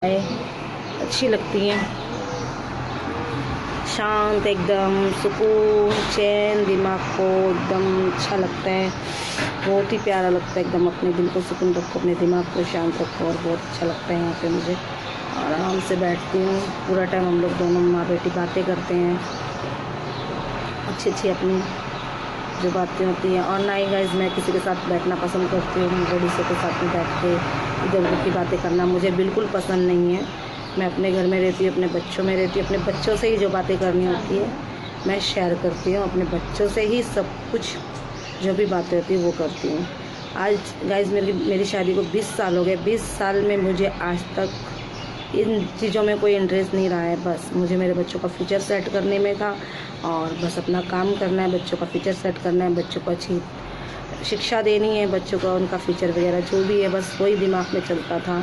अच्छी लगती हैं, शांत एकदम, सुकून, चैन, दिमाग को एकदम अच्छा लगता है। बहुत ही प्यारा लगता है एकदम। अपने दिल को सुकून रखो, अपने दिमाग को शांत रखो और बहुत अच्छा लगता है। यहाँ पे मुझे आराम से बैठती हूँ, पूरा टाइम हम लोग दोनों माँ बेटी बातें करते हैं, अच्छी अच्छी अपनी जो बातें होती हैं। और ना ही गाइस मैं किसी के साथ बैठना पसंद करती हूँ, लेडीज़ों के साथ में बैठ के इधर उधर की बातें करना मुझे बिल्कुल पसंद नहीं है। मैं अपने घर में रहती हूँ, अपने बच्चों में रहती हूँ, अपने बच्चों से ही जो बातें करनी होती है मैं शेयर करती हूँ, अपने बच्चों से ही सब कुछ जो भी बातें होती है वो करती हूँ। आज गाइस मेरी शादी को 20 साल हो गए। 20 साल में मुझे आज तक इन चीज़ों में कोई इंटरेस्ट नहीं रहा है। बस मुझे मेरे बच्चों का फ्यूचर सेट करने में था और बस अपना काम करना है, बच्चों का फ्यूचर सेट करना है, बच्चों को अच्छी शिक्षा देनी है, बच्चों का उनका फ्यूचर वगैरह जो भी है बस वही दिमाग में चलता था।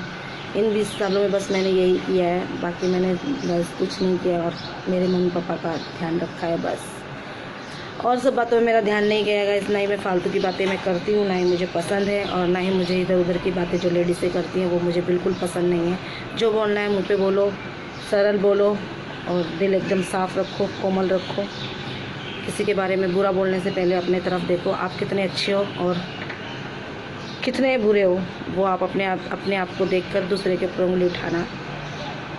इन 20 सालों में बस मैंने यही किया है, बाकी मैंने बस कुछ नहीं किया और मेरे मम्मी पापा का ध्यान रखा है बस। और सब बातों में मेरा ध्यान नहीं गया है। ना ही मैं फालतू की बातें मैं करती हूँ, ना ही मुझे पसंद है, और ना ही मुझे इधर उधर की बातें जो लेडीज़ें करती हैं वो मुझे बिल्कुल पसंद नहीं है। जो बोलना है मुँह पे बोलो, सरल बोलो और दिल एकदम साफ़ रखो, कोमल रखो। किसी के बारे में बुरा बोलने से पहले अपने तरफ देखो, आप कितने अच्छे हो और कितने बुरे हो, वो आप अपने आप को देखकर दूसरे के ऊपर उंगली उठाना।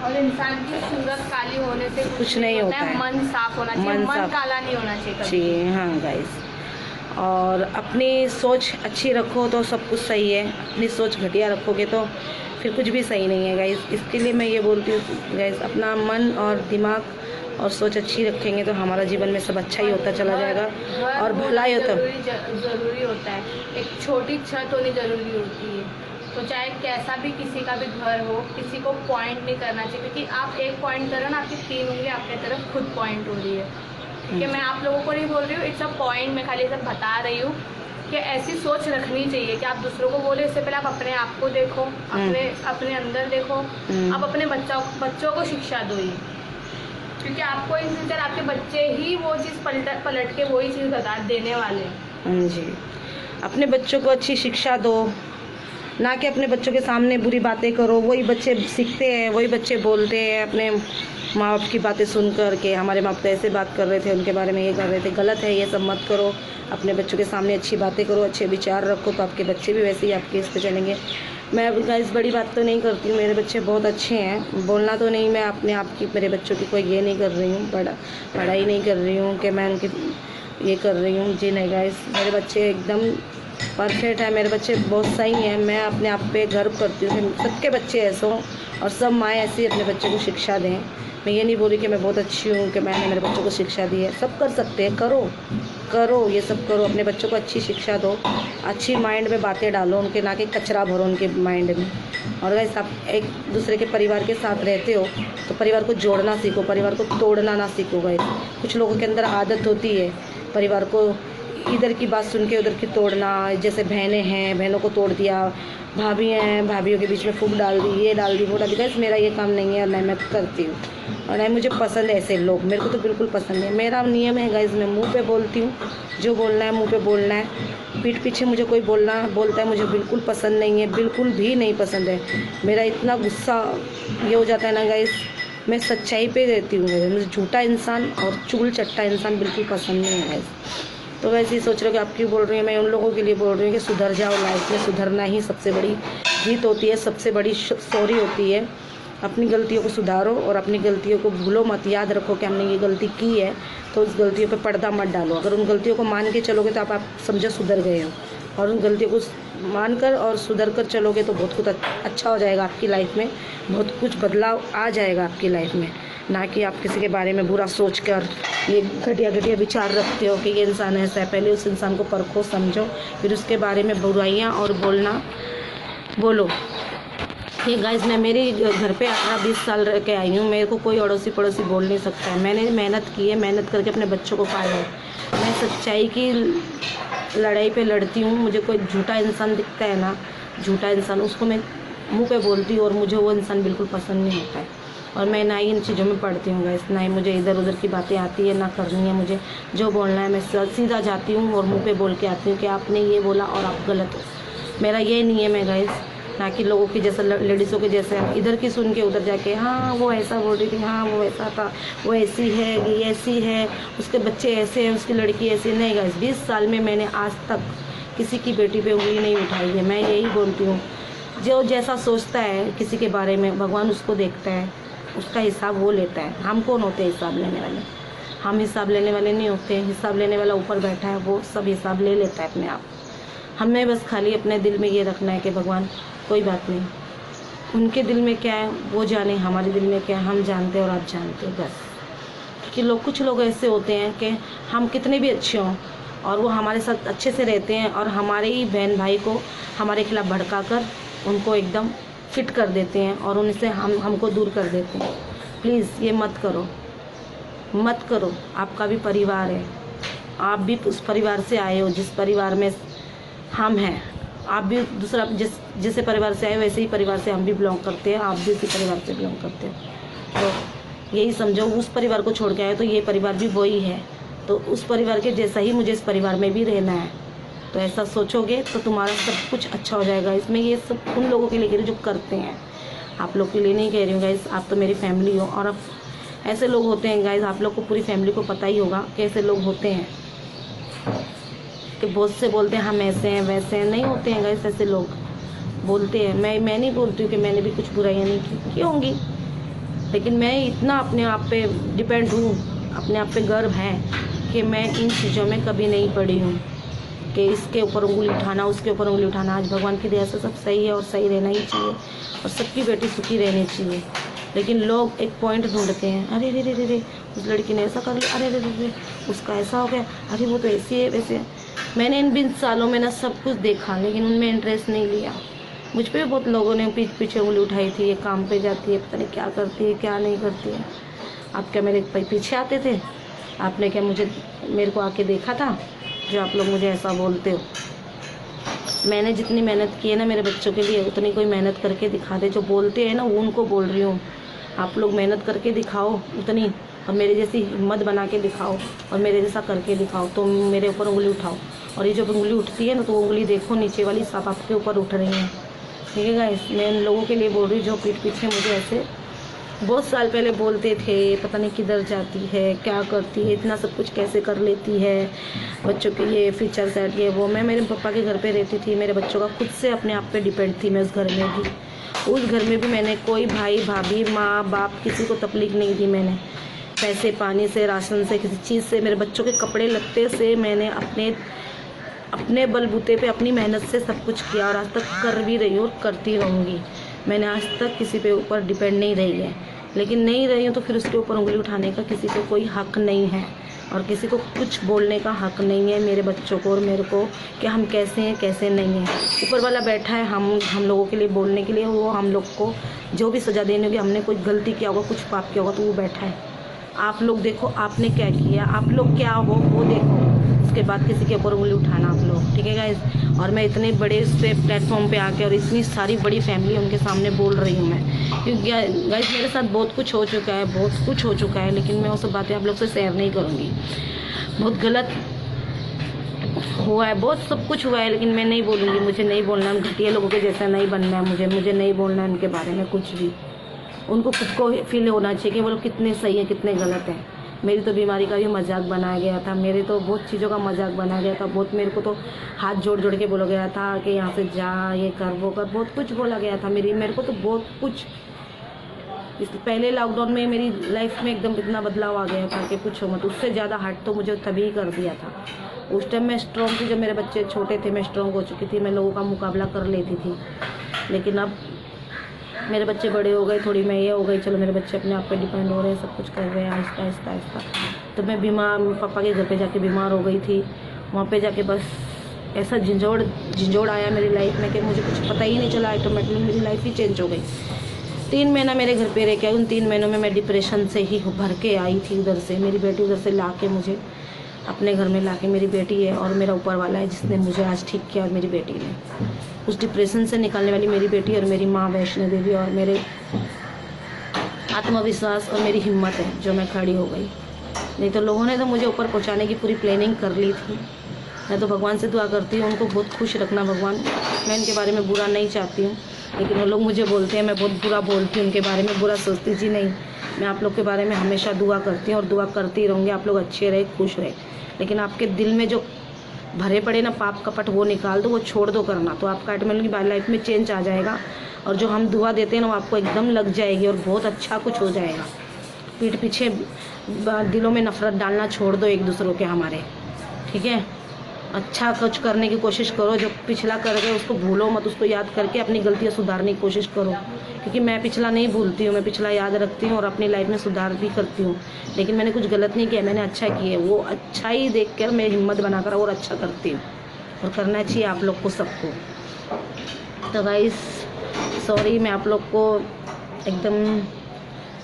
और इंसान की सूरत काली होने से कुछ नहीं होता है, मन साफ होना चाहिए, मन काला नहीं होना चाहिए जी हाँ गाइस। और अपनी सोच अच्छी रखो तो सब कुछ सही है, अपनी सोच घटिया रखोगे तो फिर कुछ भी सही नहीं है गाइस। इसके लिए मैं ये बोलती हूँ गाइस, अपना मन और दिमाग और सोच अच्छी रखेंगे तो हमारा जीवन में सब अच्छा ही होता चला जाएगा और भला ही होता। जरूरी होता है, एक छोटी छत होनी जरूरी होती है। तो चाहे कैसा भी किसी का भी घर हो, किसी को पॉइंट नहीं करना चाहिए, क्योंकि आप एक पॉइंट करो ना, आपकी 3 उंगली आपके तरफ खुद पॉइंट हो रही है। ठीक है, मैं आप लोगों को नहीं बोल रही हूँ, इट्स अ पॉइंट, मैं खाली सब बता रही हूँ कि ऐसी सोच रखनी चाहिए कि आप दूसरों को बोले इससे पहले आप अपने आप को देखो, अपने अंदर देखो, आप अपने बच्चों को शिक्षा दो ये, क्योंकि आपको इन फ्यूचर आपके बच्चे ही वो चीज़ पलट के वही चीज़ बता देने वाले हैं। जी, अपने बच्चों को अच्छी शिक्षा दो, ना कि अपने बच्चों के सामने बुरी बातें करो। वही बच्चे सीखते हैं, वही बच्चे बोलते हैं अपने माँ बाप की बातें सुन कर के हमारे माँ बाप तो ऐसे बात कर रहे थे, उनके बारे में ये कर रहे थे, गलत है, ये सब मत करो। अपने बच्चों के सामने अच्छी बातें करो, अच्छे विचार रखो, तो आपके बच्चे भी वैसे ही आपके इस पे चलेंगे। मैं गाइस बड़ी बात तो नहीं करती हूँ, मेरे बच्चे बहुत अच्छे हैं, बोलना तो नहीं, मैं अपने आप की मेरे बच्चों की कोई ये नहीं कर रही हूँ, पढ़ाई नहीं कर रही हूँ कि मैं उनकी ये कर रही हूँ। जी नहीं गाइस, मेरे बच्चे एकदम परफेक्ट है, मेरे बच्चे बहुत सही हैं। मैं अपने आप पे गर्व करती हूँ कि सबके बच्चे ऐसे हों और सब माएँ ऐसी अपने बच्चों को शिक्षा दें। मैं ये नहीं बोली कि मैं बहुत अच्छी हूँ कि मैंने मेरे बच्चों को शिक्षा दी है। सब कर सकते हैं, करो ये सब करो, अपने बच्चों को अच्छी शिक्षा दो, अच्छी माइंड में बातें डालो उनके, ना कि कचरा भरो उनके माइंड में। और अगर आप एक दूसरे के परिवार के साथ रहते हो तो परिवार को जोड़ना सीखो, परिवार को तोड़ना ना सीखो गाइस। कुछ लोगों के अंदर आदत होती है परिवार को इधर की बात सुन के उधर की तोड़ना। जैसे बहनें हैं, बहनों को तोड़ दिया, भाभी हैं, भाभीयों के बीच में फूक डाल दी, ये डाल दी, वो डाल दी। गाइस मेरा ये काम नहीं है और नहीं मैं करती हूँ और नहीं मुझे पसंद है ऐसे लोग, मेरे को तो बिल्कुल पसंद है। मेरा नियम है गाइस, मैं मुंह पे बोलती हूँ, जो बोलना है मुंह पे बोलना है। पीठ पीछे मुझे कोई बोलता है मुझे बिल्कुल पसंद नहीं है, बिल्कुल भी नहीं पसंद है। मेरा इतना गुस्सा ये हो जाता है ना गाइस, मैं सच्चाई पे रहती हूँ। मुझे झूठा इंसान और चुगल चट्टा इंसान बिल्कुल पसंद नहीं है गाइस। तो वैसे ही सोच रहे हो कि आप क्यों बोल रही हैं, मैं उन लोगों के लिए बोल रही हूँ कि सुधर जाओ। लाइफ में सुधरना ही सबसे बड़ी जीत होती है, सबसे बड़ी सॉरी होती है। अपनी गलतियों को सुधारो और अपनी गलतियों को भूलो मत, याद रखो कि हमने ये गलती की है, तो उस गलतियों पे पर्दा मत डालो। अगर उन गलतियों को मान के चलोगे तो आप समझो सुधर गए हो, और उन गलतियों को मानकर और सुधर कर चलोगे तो बहुत कुछ अच्छा हो जाएगा आपकी लाइफ में, बहुत कुछ बदलाव आ जाएगा आपकी लाइफ में। ना कि आप किसी के बारे में बुरा सोच कर ये घटिया विचार रखते हो कि ये इंसान ऐसा है। पहले उस इंसान को परखो, समझो, फिर उसके बारे में बुराइयाँ और बोलो। ये गाइस मैं मेरे घर पे 18-20 साल रह के आई हूँ, मेरे को कोई अड़ोसी पड़ोसी बोल नहीं सकता है। मैंने मेहनत की है, मेहनत करके अपने बच्चों को पाला है। मैं सच्चाई की लड़ाई पे लड़ती हूँ। मुझे कोई झूठा इंसान दिखता है ना, झूठा इंसान, उसको मैं मुंह पे बोलती हूँ और मुझे वो इंसान बिल्कुल पसंद नहीं होता है। और मैं ना ही इन चीज़ों में पढ़ती हूँ गाइस, ना ही मुझे इधर उधर की बातें आती है, ना करनी है मुझे। जो बोलना है मैं सीधा जाती हूँ और मुंह पे बोल के आती हूँ कि आपने ये बोला और आप गलत हो। मेरा ये नहीं है मैं गाइस, ना कि लोगों की जैसे लेडीज़ों के जैसे इधर की सुन के उधर जाके हाँ वो ऐसा बोल रही थी, हाँ वो ऐसा था, वो ऐसी है, ये ऐसी है, उसके बच्चे ऐसे हैं, उसकी लड़की ऐसी। नहीं गाइस, 20 साल में मैंने आज तक किसी की बेटी पे उंगली नहीं उठाई है। मैं यही बोलती हूँ, जो जैसा सोचता है किसी के बारे में भगवान उसको देखता है, उसका हिसाब वो लेता है। हम कौन होते हैं हिसाब लेने वाले? हम हिसाब लेने वाले नहीं होते। हिसाब लेने वाला ऊपर बैठा है, वो सब हिसाब ले लेता है अपने आप। हमें बस खाली अपने दिल में ये रखना है कि भगवान कोई बात नहीं, उनके दिल में क्या है वो जाने, हमारे दिल में क्या है हम जानते हैं और आप जानते हो बस। क्योंकि कुछ लोग ऐसे होते हैं कि हम कितने भी अच्छे हों और वो हमारे साथ अच्छे से रहते हैं और हमारे ही बहन भाई को हमारे खिलाफ भड़का कर उनको एकदम फिट कर देते हैं और उनसे हमको दूर कर देते हैं। प्लीज़ ये मत करो, मत करो। आपका भी परिवार है, आप भी उस परिवार से आए हो जिस परिवार में हम हैं। आप भी दूसरा जैसे परिवार से आए वैसे ही परिवार से हम भी बिलोंग करते हैं, आप भी उसी परिवार से बिलोंग करते हो। तो यही समझो, उस परिवार को छोड़ के आए तो ये परिवार भी वही है, तो उस परिवार के जैसा ही मुझे इस परिवार में भी रहना है। तो ऐसा सोचोगे तो तुम्हारा सब कुछ अच्छा हो जाएगा। इसमें ये सब उन लोगों के लिए कह रही हूँ जो करते हैं, आप लोग के लिए नहीं कह रही हूँ गाइस। आप तो मेरी फैमिली हो और अब ऐसे लोग होते हैं गाइस, आप लोग को पूरी फैमिली को पता ही होगा कैसे लोग होते हैं कि बहुत से बोलते हैं हम ऐसे हैं वैसे हैं। नहीं होते हैं गाइस ऐसे लोग, बोलते हैं। मैं नहीं बोलती हूँ कि मैंने भी कुछ बुराइयाँ नहीं की होंगी, लेकिन मैं इतना अपने आप पे डिपेंड हूँ, अपने आप पे गर्व है कि मैं इन चीज़ों में कभी नहीं पड़ी हूँ कि इसके ऊपर उंगली उठाना, उसके ऊपर उंगली उठाना। आज भगवान की दया से सब सही है और सही रहना ही चाहिए और सबकी बेटी सुखी रहनी चाहिए। लेकिन लोग एक पॉइंट ढूंढते हैं, अरे रे रे रे रे उस लड़की ने ऐसा कर लिया, अरे रे रे रे उसका ऐसा हो गया, अरे वो तो ऐसी है वैसे है। मैंने इन 20 सालों में ना सब कुछ देखा लेकिन उनमें इंटरेस्ट नहीं लिया। मुझ पे भी बहुत लोगों ने पीछे उंगली उठाई थी, ये काम पे जाती है, पता नहीं क्या करती है क्या नहीं करती है। आप क्या मेरे पीछे आते थे? आपने क्या मेरे को आके देखा था जो आप लोग मुझे ऐसा बोलते हो? मैंने जितनी मेहनत की है ना मेरे बच्चों के लिए, उतनी कोई मेहनत करके दिखा दे। जो बोलते हैं ना वो उनको बोल रही हूँ, आप लोग मेहनत करके दिखाओ उतनी, और मेरे जैसी हिम्मत बना के दिखाओ और मेरे जैसा करके दिखाओ तो मेरे ऊपर उंगली उठाओ। और ये जब उंगली उठती है ना तो वो उंगली देखो नीचे वाली सब आपके ऊपर उठ रही है। ठीक है गाइस, मैं उन लोगों के लिए बोल रही हूँ जो पीठ पीछे मुझे ऐसे बहुत साल पहले बोलते थे, पता नहीं किधर जाती है, क्या करती है, इतना सब कुछ कैसे कर लेती है, बच्चों के ये फीचर सेट ये वो। मैं मेरे पापा के घर पे रहती थी, मेरे बच्चों का खुद से अपने आप पे डिपेंड थी मैं उस घर में भी। उस घर में भी मैंने कोई भाई भाभी माँ बाप किसी को तकलीफ नहीं दी। मैंने पैसे पानी से, राशन से, किसी चीज़ से, मेरे बच्चों के कपड़े लत्ते से मैंने अपने बलबूते पे अपनी मेहनत से सब कुछ किया और आज तक कर भी रही हूँ और करती रहूँगी। मैंने आज तक किसी पे ऊपर डिपेंड नहीं रही है, लेकिन नहीं रही हूँ तो फिर उसके ऊपर उंगली उठाने का किसी को कोई हक नहीं है और किसी को कुछ बोलने का हक नहीं है मेरे बच्चों को और मेरे को कि हम कैसे हैं कैसे नहीं हैं। ऊपर वाला बैठा है हम लोगों के लिए बोलने के लिए, वो हम लोग को जो भी सज़ा देने होगी, हमने कोई गलती किया होगा, कुछ पाप किया होगा तो वो बैठा है। आप लोग देखो आपने क्या किया, आप लोग क्या हो वो देखो, उसके बाद किसी के ऊपर उंगली उठाना आप लोग। ठीक है गाइस, और मैं इतने बड़े इस प्लेटफॉर्म पे आके और इतनी सारी बड़ी फैमिली उनके सामने बोल रही हूँ मैं, क्योंकि गाइस मेरे साथ बहुत कुछ हो चुका है, बहुत कुछ हो चुका है, लेकिन मैं वो सब बातें आप लोग से शेयर नहीं करूँगी। बहुत गलत हुआ है, बहुत सब कुछ हुआ है, लेकिन मैं नहीं बोलूँगी। मुझे नहीं बोलना है, घटिया लोगों के जैसा नहीं बनना है मुझे नहीं बोलना है उनके बारे में कुछ भी। उनको खुद को फील होना चाहिए कि वो लोग कितने सही हैं कितने गलत हैं। मेरी तो बीमारी का भी मजाक बनाया गया था, मेरे तो बहुत चीज़ों का मजाक बनाया गया था, बहुत मेरे को तो हाथ जोड़ जोड़ के बोला गया था कि यहाँ से जा, ये कर वो कर, बहुत कुछ बोला गया था। मेरे को तो बहुत कुछ इस पहले लॉकडाउन में मेरी लाइफ में एकदम इतना बदलाव आ गया था कि पूछो मत। उससे ज़्यादा हार्ट तो मुझे तभी कर दिया था। उस टाइम मैं स्ट्रॉन्ग थी, जब मेरे बच्चे छोटे थे मैं स्ट्रॉन्ग हो चुकी थी, मैं लोगों का मुकाबला कर लेती थी। लेकिन अब मेरे बच्चे बड़े हो गए, थोड़ी मैं ये हो गई, चलो मेरे बच्चे अपने आप पे डिपेंड हो रहे हैं, सब कुछ कर रहे हैं आहिस्ता आहिस्ता आहिस्ता। तो मैं बीमार, पापा के घर पे जाके बीमार हो गई थी। वहाँ पे जाके बस ऐसा झिंझोड़ आया मेरी लाइफ में कि मुझे कुछ पता ही नहीं चला, ऑटोमेटिकली मेरी लाइफ ही चेंज हो गई। 3 महीना मेरे घर पे रह के, उन 3 महीनों में मैं डिप्रेशन से ही भर के आई थी उधर से। मेरी बेटी उधर से ला के मुझे अपने घर में ला के, मेरी बेटी है और मेरा ऊपर वाला है जिसने मुझे आज ठीक किया, और मेरी बेटी ने उस डिप्रेशन से निकलने वाली मेरी बेटी और मेरी माँ वैष्णो देवी और मेरे आत्मविश्वास और मेरी हिम्मत है जो मैं खड़ी हो गई। नहीं तो लोगों ने तो मुझे ऊपर पहुँचाने की पूरी प्लानिंग कर ली थी। मैं तो भगवान से दुआ करती हूँ उनको बहुत खुश रखना भगवान। मैं इनके बारे में बुरा नहीं चाहती हूँ, लेकिन वो लोग मुझे बोलते हैं मैं बहुत बुरा बोलती हूँ, उनके बारे में बुरा सोचती। जी नहीं, मैं आप लोग के बारे में हमेशा दुआ करती हूँ और दुआ करती रहूँगी, आप लोग अच्छे रहे, खुश रहे। लेकिन आपके दिल में जो भरे पड़े ना पाप कपट, वो निकाल दो, वो छोड़ दो करना, तो आपका ऑटोमेटिकली लाइफ में चेंज आ जाएगा। और जो हम दुआ देते हैं ना वो आपको एकदम लग जाएगी और बहुत अच्छा कुछ हो जाएगा। पीठ पीछे दिलों में नफरत डालना छोड़ दो एक दूसरों के हमारे, ठीक है। अच्छा कुछ करने की कोशिश करो, जो पिछला कर गए उसको भूलो मत, उसको याद करके अपनी गलतियाँ सुधारने की कोशिश करो। क्योंकि मैं पिछला नहीं भूलती हूँ, मैं पिछला याद रखती हूँ और अपनी लाइफ में सुधार भी करती हूँ। लेकिन मैंने कुछ गलत नहीं किया, मैंने अच्छा किया, वो अच्छा ही देख कर मैं हिम्मत बनाकर और अच्छा करती हूँ, और करना चाहिए आप लोग को, सबको। तो गाइस सॉरी, मैं आप लोग को एकदम,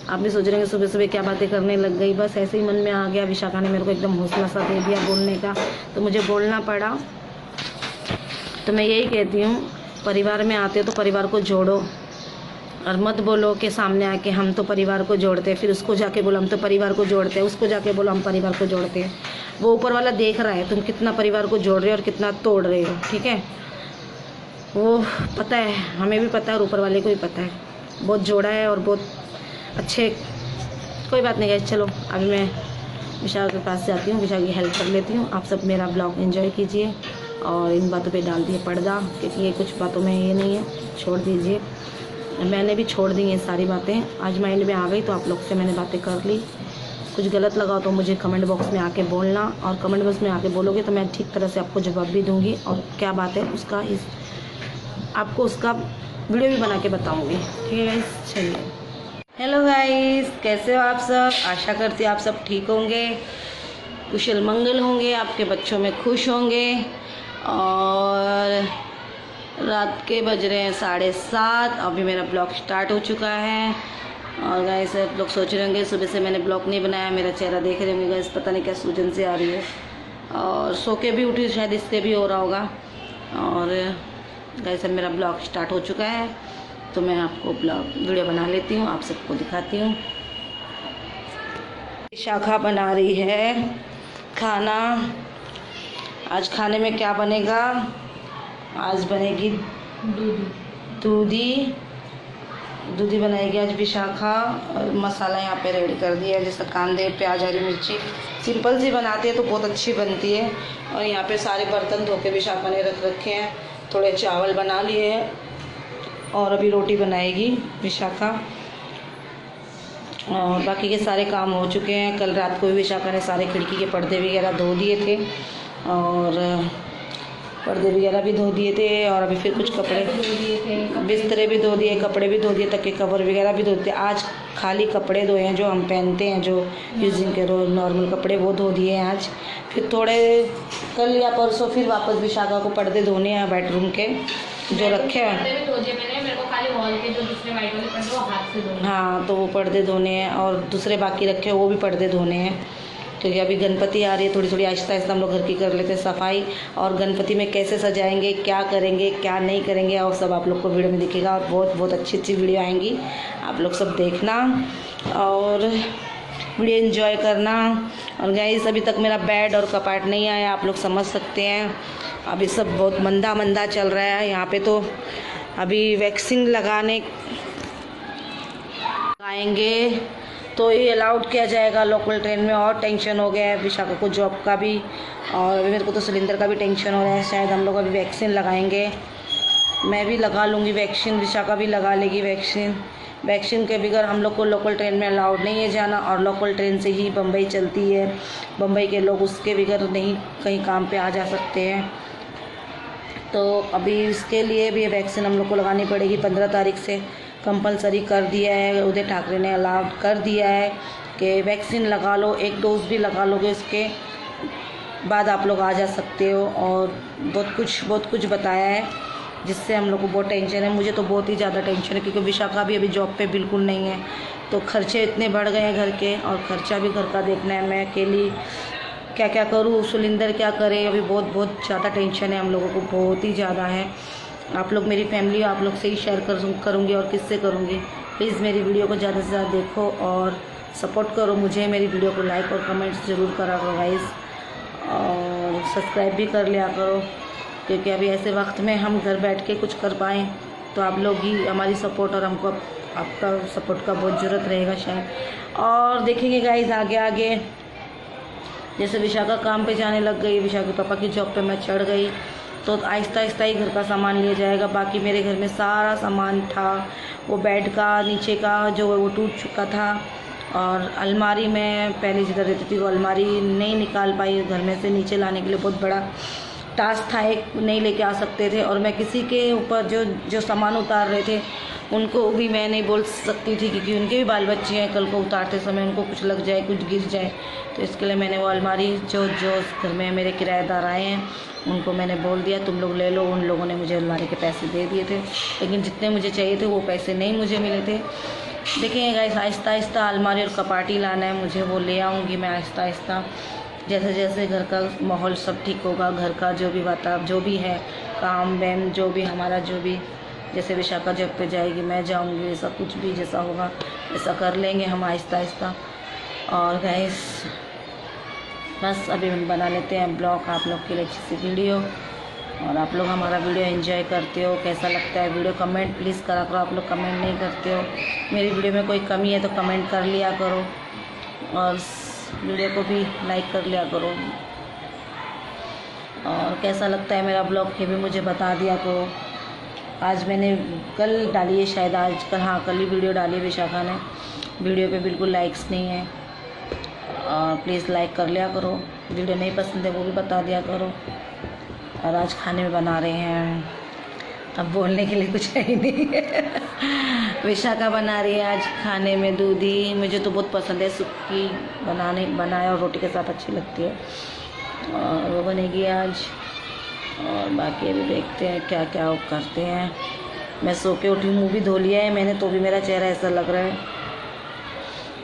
आप भी सोच रहे हैं सुबह सुबह क्या बातें करने लग गई, बस ऐसे ही मन में आ गया। विशाखा ने मेरे को एकदम हौसला सा दे दिया बोलने का, तो मुझे बोलना पड़ा। तो मैं यही कहती हूँ, परिवार में आते हो तो परिवार को जोड़ो, और मत बोलो कि सामने आके हम तो परिवार को जोड़ते हैं, फिर उसको जाके बोलो हम तो परिवार को जोड़ते हैं, उसको जाके बोलो हम परिवार को जोड़ते हैं। वो ऊपर वाला देख रहा है तुम कितना परिवार को जोड़ रहे हो और कितना तोड़ रहे हो, ठीक है। वो पता है, हमें भी पता है और ऊपर वाले को भी पता है, बहुत जोड़ा है और बहुत अच्छे। कोई बात नहीं है, चलो अभी मैं विशाखा के पास जाती हूँ, विशाखा की हेल्प कर लेती हूँ। आप सब मेरा ब्लॉग एंजॉय कीजिए और इन बातों पे डाल दिए पर्दा, क्योंकि ये कुछ बातों में ये नहीं है, छोड़ दीजिए। मैंने भी छोड़ दी ये सारी बातें, आज माइंड में आ गई तो आप लोग से मैंने बातें कर ली। कुछ गलत लगा तो मुझे कमेंट बॉक्स में आके बोलना, और कमेंट बॉक्स में आके बोलोगे तो मैं ठीक तरह से आपको जवाब भी दूँगी, और क्या बात है उसका आपको उसका वीडियो भी बना के बताऊँगी, ठीक है गाइस। चलिए, हेलो गाइस, कैसे हो आप सब? आशा करती हूँ आप सब ठीक होंगे, कुशल मंगल होंगे, आपके बच्चों में खुश होंगे। और रात के बज रहे हैं 7:30, अभी मेरा ब्लॉग स्टार्ट हो चुका है। और गाइस आप लोग सोच रहे होंगे सुबह से मैंने ब्लॉग नहीं बनाया, मेरा चेहरा देख रहे होंगे गाइस, पता नहीं क्या सूजन से आ रही है, और सो के भी उठी, शायद इससे भी हो रहा होगा। और गाइस अब मेरा ब्लॉग स्टार्ट हो चुका है, तो मैं आपको ब्लॉग वीडियो बना लेती हूँ, आप सबको दिखाती हूँ। विशाखा बना रही है खाना। आज खाने में क्या बनेगा? आज बनेगी दूधी बनाएगी आज विशाखा। और मसाला यहाँ पे रेडी कर दिया है, जैसे कांदे, प्याज, हरी मिर्ची, सिंपल सी बनाती है तो बहुत अच्छी बनती है। और यहाँ पे सारे बर्तन धो के विशाखा ने रख रखे हैं, थोड़े चावल बना लिए हैं, और अभी रोटी बनाएगी विशाखा। और बाकी के सारे काम हो चुके हैं। कल रात को भी विशाखा ने सारे खिड़की के पर्दे वगैरह धो दिए थे, और पर्दे वगैरह भी धो दिए थे, और अभी फिर कुछ कपड़े, बिस्तरे भी धो दिए, कपड़े भी धो दिए, तक के कवर वगैरह भी धो दिए। आज खाली कपड़े धोए हैं जो हम पहनते हैं, जो यूजिंग के रोज नॉर्मल कपड़े, वो धो दिए हैं आज। फिर थोड़े कल या परसों फिर वापस विशाखा को पर्दे धोने हैं बेडरूम के जो रखे हैं। मेरे को खाली वॉल के जो दूसरे वाइट वाले पर्दे वो हाथ से धोने। हाँ, तो वो पर्दे धोने हैं, और दूसरे बाकी रखे हैं वो भी पर्दे धोने हैं, क्योंकि अभी गणपति आ रही है। थोड़ी थोड़ी आहिस्ता आहिस्ता हम लोग घर की कर लेते हैं सफाई, और गणपति में कैसे सजाएंगे, क्या करेंगे, क्या नहीं करेंगे, और सब आप लोग को वीडियो में दिखेगा। और बहुत बहुत अच्छी अच्छी वीडियो आएंगी, आप लोग सब देखना और वीडियो एंजॉय करना। और गाइस अभी तक मेरा बेड और कपाट नहीं आया, आप लोग समझ सकते हैं, अभी सब बहुत मंदा चल रहा है यहाँ पे। तो अभी वैक्सीन लगाएंगे तो ये अलाउड किया जाएगा लोकल ट्रेन में। और टेंशन हो गया है विशाखा को जॉब का भी, और अभी मेरे को तो सिलेंडर का भी टेंशन हो रहा है। शायद हम लोग अभी वैक्सीन लगाएंगे, मैं भी लगा लूँगी वैक्सीन, विशाखा भी लगा लेगी वैक्सीन। वैक्सीन के बगैर हम लोग को लोकल ट्रेन में अलाउड नहीं है जाना, और लोकल ट्रेन से ही बम्बई चलती है। बम्बई के लोग उसके बगैर नहीं कहीं काम पे आ जा सकते हैं। तो अभी इसके लिए भी वैक्सीन हम लोग को लगानी पड़ेगी। 15 तारीख से कंपलसरी कर दिया है, उदय ठाकरे ने अलाउड कर दिया है कि वैक्सीन लगा लो, एक डोज भी लगा लोगे उसके बाद आप लोग आ जा सकते हो। और बहुत कुछ बताया है, जिससे हम लोग को बहुत टेंशन है। मुझे तो बहुत ही ज़्यादा टेंशन है, क्योंकि विशाखा भी अभी जॉब पे बिल्कुल नहीं है, तो खर्चे इतने बढ़ गए हैं घर के, और खर्चा भी घर का देखना है। मैं अकेली क्या क्या करूँ, सुलिंदर क्या करे, अभी बहुत ज़्यादा टेंशन है हम लोगों को, बहुत ही ज़्यादा है। आप लोग मेरी फैमिली, आप लोग से ही शेयर करूँगी, और किससे करूँगी। प्लीज़ मेरी वीडियो को ज़्यादा से ज़्यादा देखो और सपोर्ट करो मुझे। मेरी वीडियो को लाइक और कमेंट्स ज़रूर करा करो गाइस, और सब्सक्राइब भी कर लिया करो, क्योंकि अभी ऐसे वक्त में हम घर बैठ के कुछ कर पाएँ तो आप लोग ही हमारी सपोर्ट और हमको आपका सपोर्ट का बहुत ज़रूरत रहेगा शायद। और देखेंगे गाइस आगे आगे, जैसे विशाखा काम पे जाने लग गई, विशाखा के पापा की जॉब पे मैं चढ़ गई, तो आहिस्ता आहिस्ता ही घर का सामान लिया जाएगा। बाकी मेरे घर में सारा सामान था, वो बेड का नीचे का जो है वो टूट चुका था, और अलमारी में पहले जिधर रहती थी वो अलमारी नहीं निकाल पाई घर में से, नीचे लाने के लिए बहुत बड़ा टास्क था, एक नहीं लेके आ सकते थे। और मैं किसी के ऊपर जो सामान उतार रहे थे उनको भी मैं नहीं बोल सकती थी, क्योंकि उनके भी बाल बच्चे हैं, कल को उतारते समय उनको कुछ लग जाए, कुछ गिर जाए। तो इसके लिए मैंने वो अलमारी जो घर में मेरे किराएदार आए हैं उनको मैंने बोल दिया तुम लोग ले लो। उन लोगों ने मुझे अलमारी के पैसे दे दिए थे, लेकिन जितने मुझे चाहिए थे वो पैसे नहीं मुझे मिले थे। देखिए गाइस, आहिस्ता आहिस्ता अलमारी और कपाटी लाना है मुझे, वो ले आऊँगी मैं आहिस्ता आहिस्ता। जैसे जैसे घर का माहौल सब ठीक होगा, घर का जो भी वातावरण जो भी है, काम वैम जो भी हमारा जो भी, जैसे विशाखा जब पे जाएगी मैं जाऊंगी, ऐसा कुछ भी जैसा होगा ऐसा कर लेंगे हम आहिस्ता आहिस्ता। और गाइस बस अभी हम बना लेते हैं ब्लॉग आप लोग के लिए अच्छी सी वीडियो, और आप लोग हमारा वीडियो एंजॉय करते हो, कैसा लगता है वीडियो कमेंट प्लीज़ करा करो। आप लोग कमेंट नहीं करते हो, मेरी वीडियो में कोई कमी है तो कमेंट कर लिया करो, और वीडियो को भी लाइक कर लिया करो। और कैसा लगता है मेरा ब्लॉग ये भी मुझे बता दिया करो। आज मैंने कल डाली है शायद, आज कल, हाँ कल ही वीडियो डाली है विशाखा ने। वीडियो पे बिल्कुल लाइक्स नहीं है, और प्लीज़ लाइक कर लिया करो। वीडियो नहीं पसंद है वो भी बता दिया करो। और आज खाने में बना रहे हैं, अब बोलने के लिए कुछ है ही नहीं विशाखा बना रही है आज खाने में दूधी, मुझे तो बहुत पसंद है, सूखी बनाया और रोटी के साथ अच्छी लगती है, और वो बनेगी आज। और बाकी अभी देखते हैं क्या क्या वो करते हैं। मैं सो के उठी, मुँह भी धो लिया है मैंने, तो भी मेरा चेहरा ऐसा लग रहा है।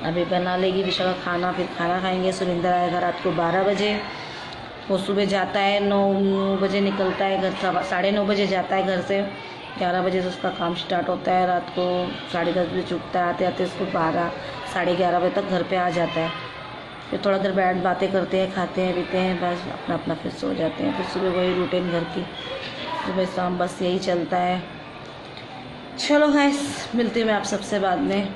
अभी बना लेगी विशाखा खाना, फिर खाना खाएंगे। सुरिंदर आएगा रात को 12 बजे, वो सुबह जाता है 9 बजे निकलता है घर से, 9:30 बजे जाता है घर से, 11 बजे से उसका काम स्टार्ट होता है, रात को 10:30 बजे छूटता है। आते आते उसको 12 साढ़े 11 बजे तक घर पे आ जाता है। फिर थोड़ा देर बैठ बातें करते हैं, खाते हैं पीते हैं, बस अपना अपना फिर सो जाते हैं। फिर सुबह वही रूटीन घर की, सुबह शाम बस यही चलता है। चलो गाइस, मिलती हूँ मैं आप सबसे बाद में।